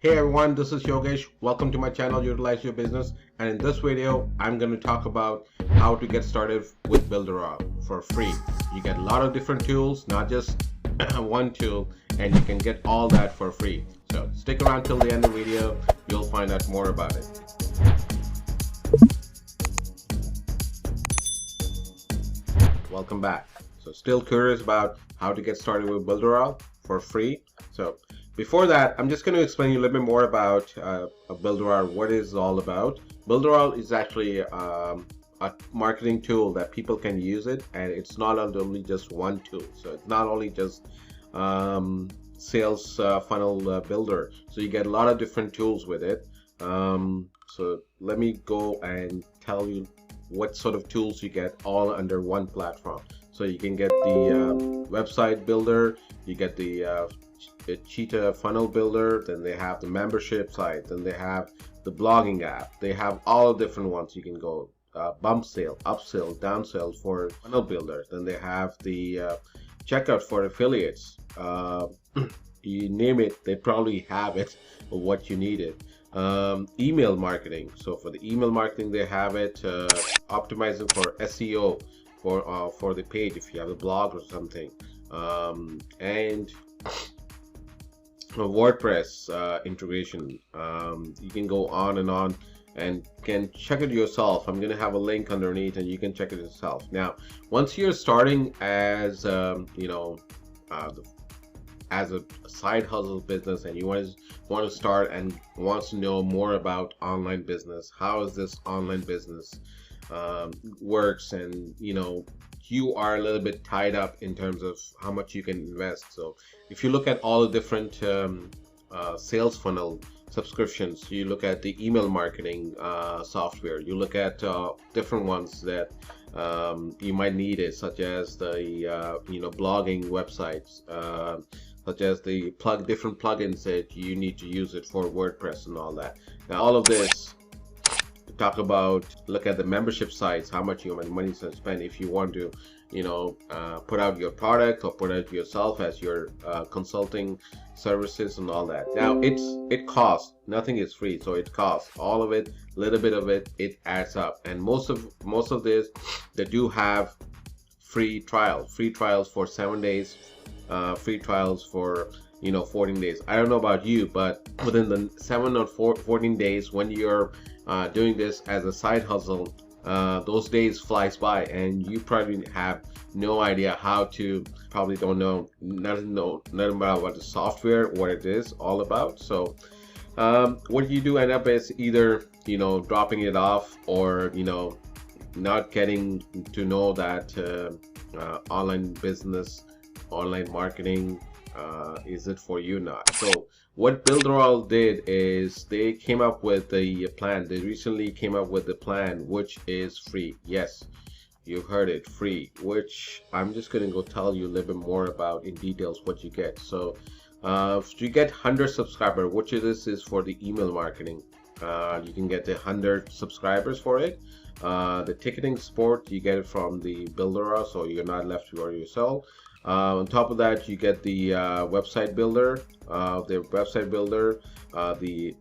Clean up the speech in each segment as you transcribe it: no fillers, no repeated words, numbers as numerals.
Hey everyone, this is Yogesh. Welcome to my channel, Utilize Your Business. And in this video, I'm going to talk about how to get started with Builderall for free. You get a lot of different tools, not just one tool, and you can get all that for free. So stick around till the end of the video, you'll find out more about it. Welcome back. So still curious about how to get started with Builderall for free? So before that, I'm just going to explain you a little bit more about Builderall, what it's all about. Builderall is actually a marketing tool that people can use it, and it's not only just one tool. So it's not only just sales funnel builder. So you get a lot of different tools with it. So let me go and tell you what sort of tools you get all under one platform. So you can get the website builder, you get the Cheetah funnel builder, then they have the membership site, then they have the blogging app. They have all different ones. You can go bump sale, upsell, downsell for funnel builder. Then they have the checkout for affiliates. You name it, they probably have it, what you needed. Email marketing. So for the email marketing, they have it. Optimizing for SEO for the page if you have a blog or something. And WordPress integration. You can go on and can check it yourself. I'm going to have a link underneath and you can check it yourself. Now, once you're starting as as a side hustle business and you want to start and wants to know more about online business, how is this online business works, and you are a little bit tied up in terms of how much you can invest. So if you look at all the different sales funnel subscriptions, you look at the email marketing software, you look at different ones that you might need it, such as the blogging websites, such as the different plugins that you need to use it for WordPress and all that. Now all of this, talk about, look at the membership sites, how much money to spend if you want to put out your product or put out yourself as your consulting services and all that. Now it costs, nothing is free, so it costs all of it, a little bit of it, it adds up. And most of this, they do have free trials for 7 days, free trials for 14 days. I don't know about you, but within the 7 or 14 days, when you're doing this as a side hustle, those days flies by and you probably have no idea how to, probably don't know nothing about what the software, what it is all about. So what you do end up is either dropping it off, or not getting to know that online business, online marketing, is it for you or not. So what Builderall did is they came up with the plan. They recently came up with the plan, which is free. Yes, you heard it, free, which I'm just going to go tell you a little bit more about in details what you get. So you get 100 subscriber, which is for the email marketing. You can get 100 subscribers for it. The ticketing support, you get it from the Builderall, so you're not left to yourself. On top of that, you get the website builder, the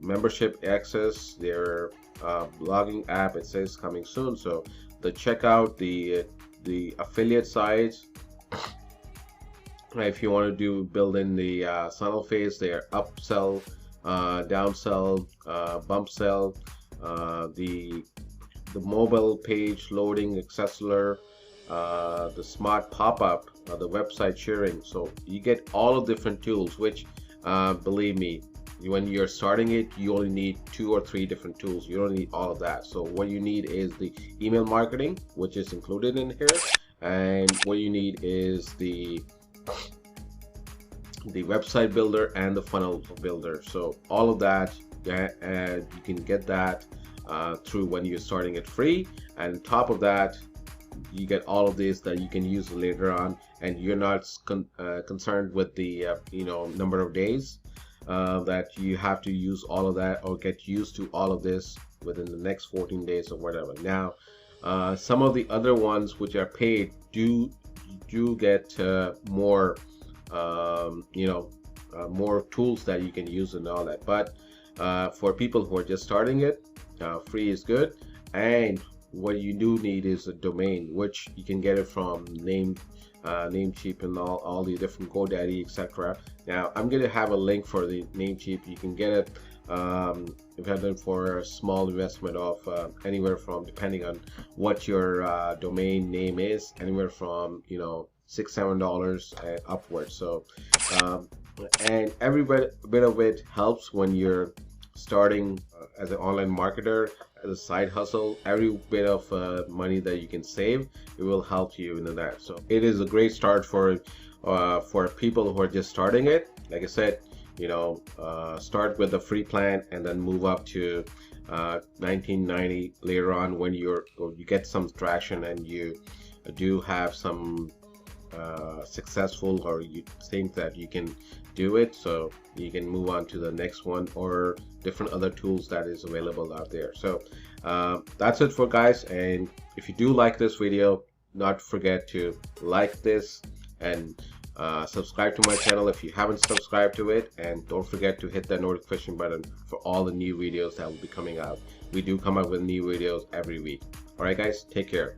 membership access, their blogging app. It says coming soon. So the checkout, the affiliate sites. If you want to build in the funnel phase, their upsell, downsell, bump sell, the mobile page loading, accessor, the smart pop-up, the website sharing. So you get all of different tools, which believe me, when you're starting it, you only need 2 or 3 different tools. You don't need all of that. So what you need is the email marketing, which is included in here, and what you need is the website builder and the funnel builder. So all of that, you can get that through when you're starting it free. And on top of that, you get all of this that you can use later on, and you're not concerned with the number of days that you have to use all of that or get used to all of this within the next 14 days or whatever. Now some of the other ones which are paid do get more more tools that you can use and all that. But for people who are just starting it, free is good. And what you do need is a domain, which you can get it from Namecheap and all the different GoDaddy, etc. Now I'm going to have a link for the Namecheap. You can get it for a small investment of anywhere from, depending on what your domain name is, anywhere from $6-7 and upwards. So and every bit of it helps when you're starting as an online marketer, as a side hustle. Every bit of money that you can save, it will help you in that. So it is a great start for people who are just starting it. Like I said, start with a free plan and then move up to $19.90 later on when you get some traction and you do have some successful, or you think that you can do it, so you can move on to the next one or different other tools that is available out there. So that's it for guys, and if you do like this video, not forget to like this and subscribe to my channel if you haven't subscribed to it, and don't forget to hit that notification button for all the new videos that will be coming out. We do come up with new videos every week. All right guys, take care.